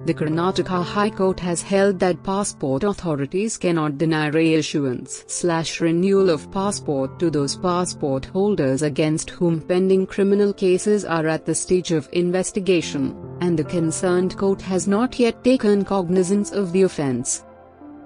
The Karnataka High Court has held that passport authorities cannot deny reissuance/renewal of passport to those passport holders against whom pending criminal cases are at the stage of investigation, and the concerned court has not yet taken cognizance of the offence.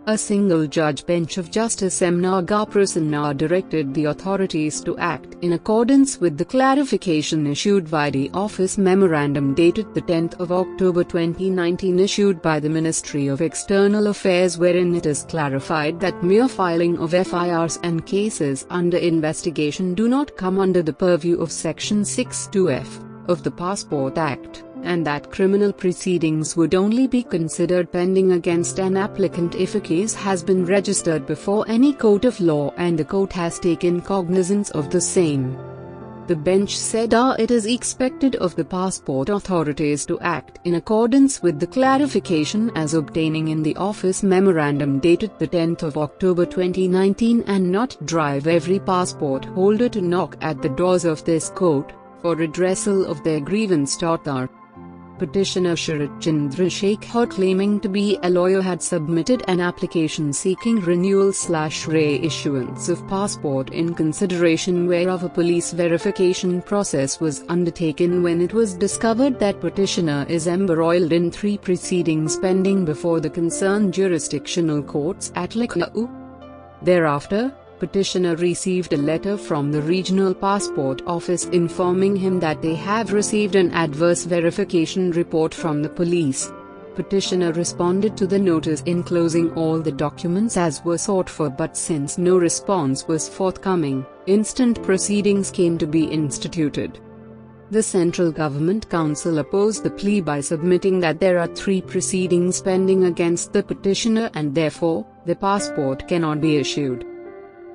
A single-judge bench of Justice M. Nagaprasanna directed the authorities to act in accordance with the clarification issued by the office memorandum dated 10 October 2019 issued by the Ministry of External Affairs, wherein it is clarified that mere filing of FIRs and cases under investigation do not come under the purview of Section 62F of the Passport Act, and that criminal proceedings would only be considered pending against an applicant if a case has been registered before any court of law and the court has taken cognizance of the same. The bench said it is expected of the passport authorities to act in accordance with the clarification as obtaining in the office memorandum dated 10 October 2019 and not drive every passport holder to knock at the doors of this court for redressal of their grievance. Petitioner Sharat Chandrasekhar, claiming to be a lawyer, had submitted an application seeking renewal/reissuance of passport, in consideration whereof a police verification process was undertaken when it was discovered that petitioner is embroiled in 3 proceedings pending before the concerned jurisdictional courts at Lucknow. Thereafter, petitioner received a letter from the regional passport office informing him that they have received an adverse verification report from the police. Petitioner responded to the notice enclosing all the documents as were sought for, but since no response was forthcoming, instant proceedings came to be instituted. The Central Government Council opposed the plea by submitting that there are 3 proceedings pending against the petitioner and therefore, the passport cannot be issued.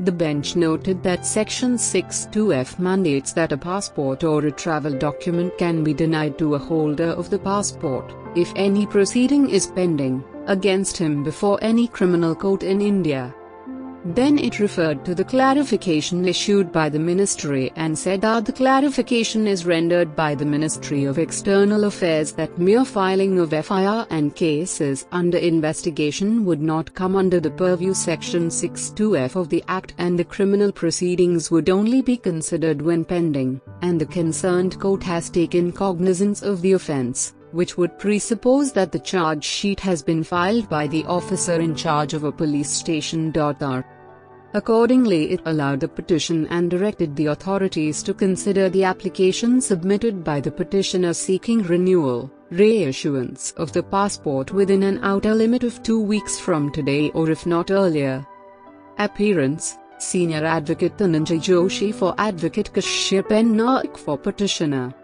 The bench noted that Section 62F mandates that a passport or a travel document can be denied to a holder of the passport if any proceeding is pending against him before any criminal court in India. Then it referred to the clarification issued by the ministry and said that the clarification is rendered by the Ministry of External Affairs that mere filing of FIR and cases under investigation would not come under the purview Section 62F of the Act, and the criminal proceedings would only be considered when pending, and the concerned court has taken cognizance of the offence, which would presuppose that the charge sheet has been filed by the officer in charge of a police station. Accordingly, it allowed the petition and directed the authorities to consider the application submitted by the petitioner seeking reissuance of the passport within an outer limit of 2 weeks from today, or if not earlier. Appearance: Senior Advocate Dhananjay Joshi for Advocate Kashyap N. Naik for petitioner.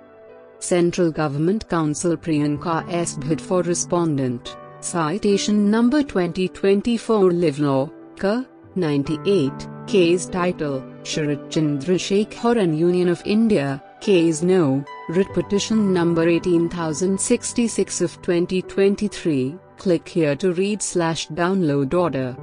Central Government Counsel Priyanka S. Bhatt for respondent. Citation number 2024 Live Law, K. 98, Case title, Sharat Chandrasekhar and Union of India, Case No. Writ Petition number 18066 of 2023, click here to read/download order.